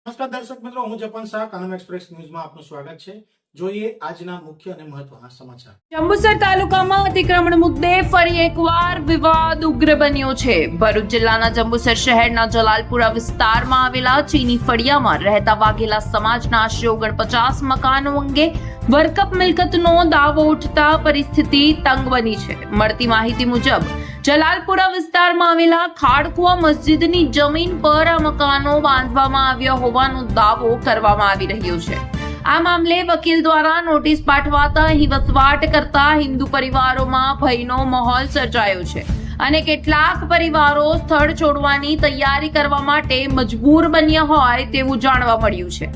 નમસ્કાર દર્શક મિત્રો, હું જપન શાહ, કાનમ એક્સપ્રેસ ન્યૂઝમાં આપનું સ્વાગત છે. જોઈએ આજના મુખ્ય અને મહત્વના સમાચાર. જંબુસર તાલુકામાં અતિક્રમણ મુદ્દે ફરી એકવાર વિવાદ ઉગ્ર બન્યો છે. ભરૂચ જિલ્લાના જંબુસર શહેરના જલાલપુરા વિસ્તારમાં આવેલા ચીની ફળિયામાં રહેતા વાઘેલા સમાજના આશરે 49 મકાનો અંગે વર્કઅપ મિલકતનો દાવો ઉઠતા પરિસ્થિતિ તંગ બની છે. મળતી માહિતી મુજબ જલાલપુરા વિસ્તારમાં આવેલા ખાડકુવા મસ્જિદની જમીન પર આ મકાનો બાંધવામાં આવ્યા હોવાનો દાવો કરવામાં આવી રહ્યો છે. આ મામલે વકીલ દ્વારા નોટિસ પાઠવાતા અહીં વસવાટ કરતા હિન્દુ પરિવારોમાં ભયનો માહોલ સર્જાયો છે અને કેટલાક પરિવારો સ્થળ છોડવાની તૈયારી કરવા માટે મજબૂર બન્યા હોય તેવું જાણવા મળ્યું છે.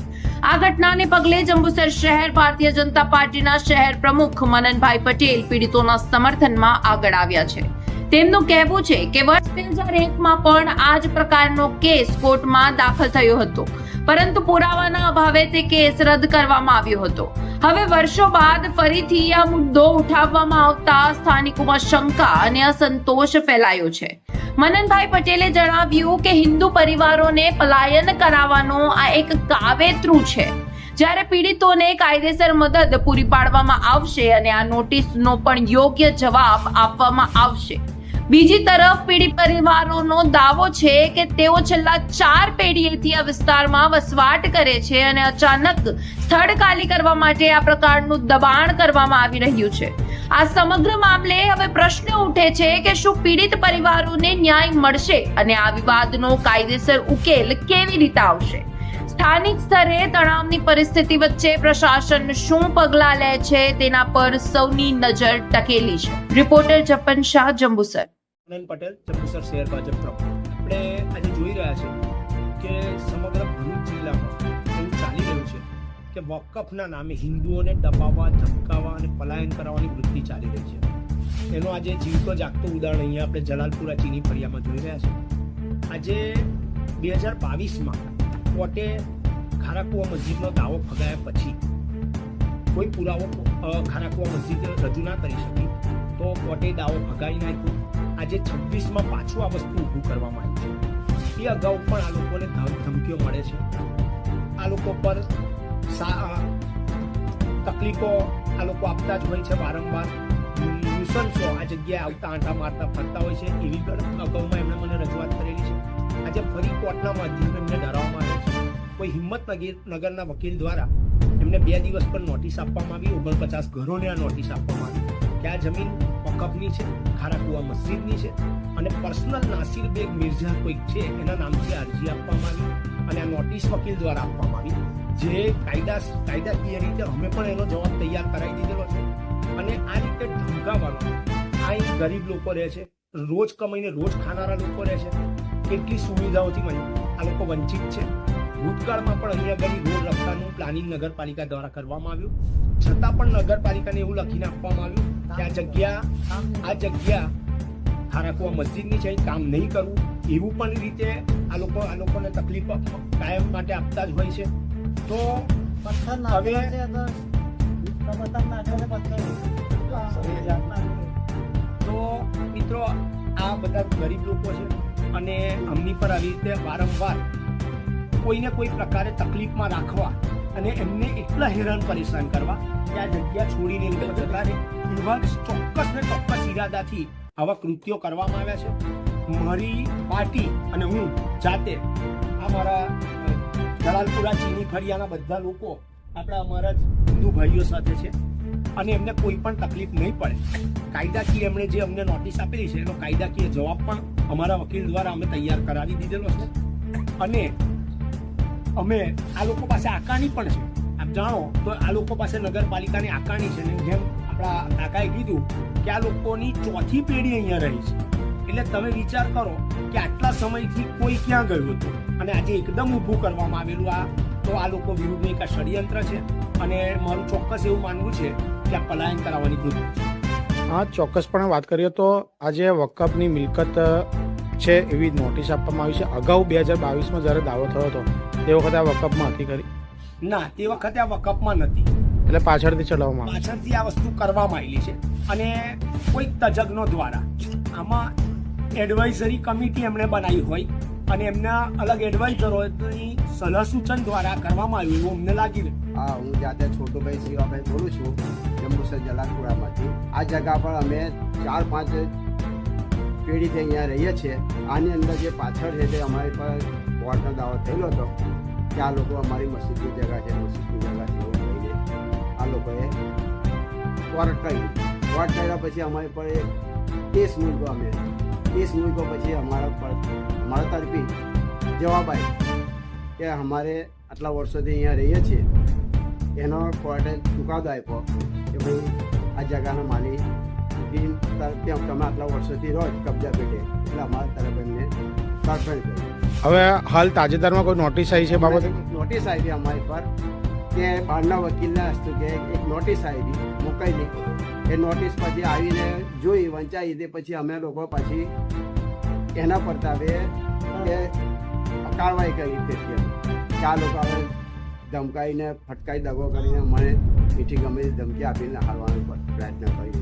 આ ઘટનાને પગલે જંબુસર શહેર ભારતીય જનતા પાર્ટીના શહેર પ્રમુખ મનનભાઈ પટેલ પીડિતોના સમર્થનમાં આગળ આવ્યા છે. તેમનું કહેવું છે કે વર્ષ 2001માં પણ આ જ પ્રકારનો કેસ કોર્ટમાં દાખલ થયો હતો, પરંતુ પુરાવાના અભાવે તે કેસ રદ કરવામાં આવ્યો હતો. હવે વર્ષો બાદ ફરીથી આ મુદ્દો ઉઠાવવામાં આવતા સ્થાનિકોમાં શંકા અને અસંતોષ ફેલાયો છે. મનનભાઈ પટેલે જણાવ્યું કે હિન્દુ પરિવારોને પલાયન કરાવવાનો આ એક કાવતરું છે, જ્યારે પીડિતોને કાયદેસર મદદ પૂરી પાડવામાં આવશે અને આ નોટિસનો પણ યોગ્ય જવાબ આપવામાં આવશે. બીજી તરફ પીડિત પરિવારોનો દાવો છે કે તેઓ છેલ્લા 4 પેઢીએથી આ વિસ્તારમાં વસવાટ કરે છે અને અચાનક સ્થળ ખાલી કરવા માટે આ પ્રકારનું દબાણ કરવામાં આવી રહ્યું છે. આ સમગ્ર મામલે હવે પ્રશ્ન ઉઠે છે કે શું પીડિત પરિવારોને ન્યાય મળશે અને આ વિવાદનો કાયદેસર ઉકેલ કેવી રીતે આવશે? સ્થાનિક સ્તરે તણાવની પરિસ્થિતિ વચ્ચે પ્રશાસન શું પગલાં લે છે તેના પર સૌની નજર ટકેલી છે. રિપોર્ટર જપન શાહ, જંબુસર. પટેલ, જંબુસર શહેર ભાજપ પ્રમુખ. આપણે આજે જોઈ રહ્યા છે કે સમગ્ર ભરૂચ જિલ્લામાં એવું ચાલી રહ્યું છે કે વકફના નામે હિન્દુઓને દબાવવા, ધમકાવવા અને પલાયન કરાવવાની વૃત્તિ ચાલી રહી છે. એનો આજે જીવતો જાગતો ઉદાહરણ અહીંયા આપણે જલાલપુરા ચીની ફળિયામાં જોઈ રહ્યા છે. આજે 2022માં કોર્ટે ખારાકુવા મસ્જિદનો દાવો ફગાયા પછી કોઈ પુરાવો ખારાકુવા મસ્જિદ રજૂ ના કરી શકી તો કોર્ટે દાવો ફગાવી નાખ્યો. આજે 26માં પાછું આ વસ્તુ ઊભું કરવામાં આવ્યું છે. એ અગાઉ પણ આ લોકોને ધમકીઓ મળે છે. આ લોકો પર તકલીફો આ લોકો આપતા જ હોય છે વારંવાર. ન્યુસન્સો આ જગ્યાએ આવતા આંટા મારતા ફરતા હોય છે. એવી અગાઉમાં એમણે મને રજૂઆત કરેલી છે. આજે ફરી કોર્ટના માધ્યમે એમને ડરાવવામાં આવે છે. કોઈ હિંમતનગરના વકીલ દ્વારા એમને 2 દિવસ પર નોટિસ આપવામાં આવી. 49 ઘરોને આ નોટિસ આપવામાં આવી કે આ જમીન વકફની છે, ખારાકુવા મસ્જિદની છે અને પર્સનલ નાસિર બેગ મિર્ઝા કોઈક છે એના નામથી અરજી આપવામાં આવી અને આ નોટિસ વકીલ દ્વારા આપવામાં આવી. જે કાયદાકીય રીતે અમે પણ એનો જવાબ તૈયાર કરાવી દીધેલો છે. અને આ રીતે ધમકાવવાનો આ ગરીબ લોકો રહે છે, રોજ કમાઈને રોજ ખાનારા લોકો રહે છે. કેટલી સુવિધાઓથી આ લોકો વંચિત છે. ભૂતકાળમાં પણ અહીંયા આગળ રોડ રસ્તાનું પ્લાનિંગ નગરપાલિકા દ્વારા કરવામાં આવ્યું, છતાં પણ નગરપાલિકાને એવું લખીને આપવામાં આવ્યું કે આ જગ્યા ખારાકુવા મસ્જિદની છે, કામ નહીં કરવું. એવું પણ રીતે આ લોકોને તકલીફ કાયમ માટે આપતા જ હોય છે. તો હવે તો મિત્રો આ બધા ગરીબ લોકો છે અને અમની પર આવી રીતે વારંવાર કોઈને કોઈ પ્રકારે તકલીફમાં રાખવા અને એમને એટલા હેરાન પરેશાન કરવા કે આ જગ્યા છોડીને જતા રહે એવા ચોક્કસ ઈરાદાથી આવા કૃત્યો કરવામાં આવ્યા છે. મારી પાર્ટી અને હું જાતે અમારા જલાલપુરા ચીની ફળિયાના બધા લોકો આપણા અમારા હિન્દુ ભાઈઓ સાથે છે અને એમને કોઈ પણ તકલીફ નહીં પડે. કાયદાકીય એમણે જે અમને નોટિસ આપેલી છે એનો કાયદાકીય જવાબ પણ અમારા વકીલ દ્વારા અમે તૈયાર કરાવી દીધેલો છે. અને અમે આ લોકો પાસે આકારણી પણ છે. આપ જાણો તો આ લોકો પાસે નગરપાલિકાની આકારણી છે. જેમ આપણા કાકાએ કીધું કે આ લોકોની 4થી પેઢી અહીંયા રહી છે. એટલે તમે વિચાર કરો કે આટલા સમયથી કોઈ ક્યાં ગયું હતું અને આજે એકદમ ઊભું કરવામાં આવેલું તો આ લોકો વિરુદ્ધનું એક ષડયંત્ર છે. અને મારું ચોક્કસ એવું માનવું છે કે આ પલાયન કરાવવાની વૃત્તિ છે. હા, ચોક્કસપણે વાત કરીએ તો આજે વકફની મિલકત છે એવી નોટિસ આપવામાં આવી છે. અગાઉ 2022માં જ્યારે દાવો થયો હતો તે વખતે આ વકફમાં હતી ખરી? ના, તે વખતે આ વકફમાં નથી. એટલે પાછળથી ચલાવવામાં પાછળથી આ વસ્તુ કરવામાં આવેલી છે અને કોઈ તજજ્ઞો દ્વારા આમાં એડવાઇઝરી કમિટી એમણે બનાવી હોય અને એમના અલગ એડવાઇઝરોની સલાહ સૂચન દ્વારા કરવામાં આવ્યું એવું અમને લાગી રહ્યું. હા, હું જાતે છોટુભાઈ શિવાભાઈ બોલું છું, જંબુસર જલાલપુરામાંથી. આ જગા પર અમે 4-5 પેઢીથી અહીંયા રહીએ છીએ. આની અંદર જે પાછળ છે તે અમારી પર વોટનો દાવો થયેલો હતો કે આ લોકો અમારી મસ્જિદની જગા છે, મસ્જિદની જગા છે એવું કહીને આ લોકોએ વોટ કર્યું. વોટ કર્યા પછી અમારી પર એક કેસ મૂક્યો. અમે કેસ મૂક્યો પછી અમારા તરફી જવાબ આવ્યો કે અમારે આટલા વર્ષોથી અહીંયા રહીએ છીએ, એનો કોર્ટે ચુકાદો આપ્યો કે ભાઈ આ જગાના માલિક તમે આટલા વર્ષોથી રહો કબજા પેટે, એટલે અમારા તરફ એમને સરફેણ કર્યું. હવે હાલ તાજેતરમાં કોઈ નોટિસ આવી છે બાબતે? નોટિસ આવી અમારી પર કે બહારના વકીલને હસ્તું કે એક નોટિસ આવી મોકલી. એ નોટિસ પછી આવીને જોઈ વંચાઈ તે પછી અમે લોકો પછી એના પરતાવે કે કાર્યવાહી કરી હતી કે આ લોકો હવે ધમકાઈને ફટકાઈ દગો કરીને મને મીઠી ગમે ધમકી આપીને હારવાનો પ્રયત્ન કરી.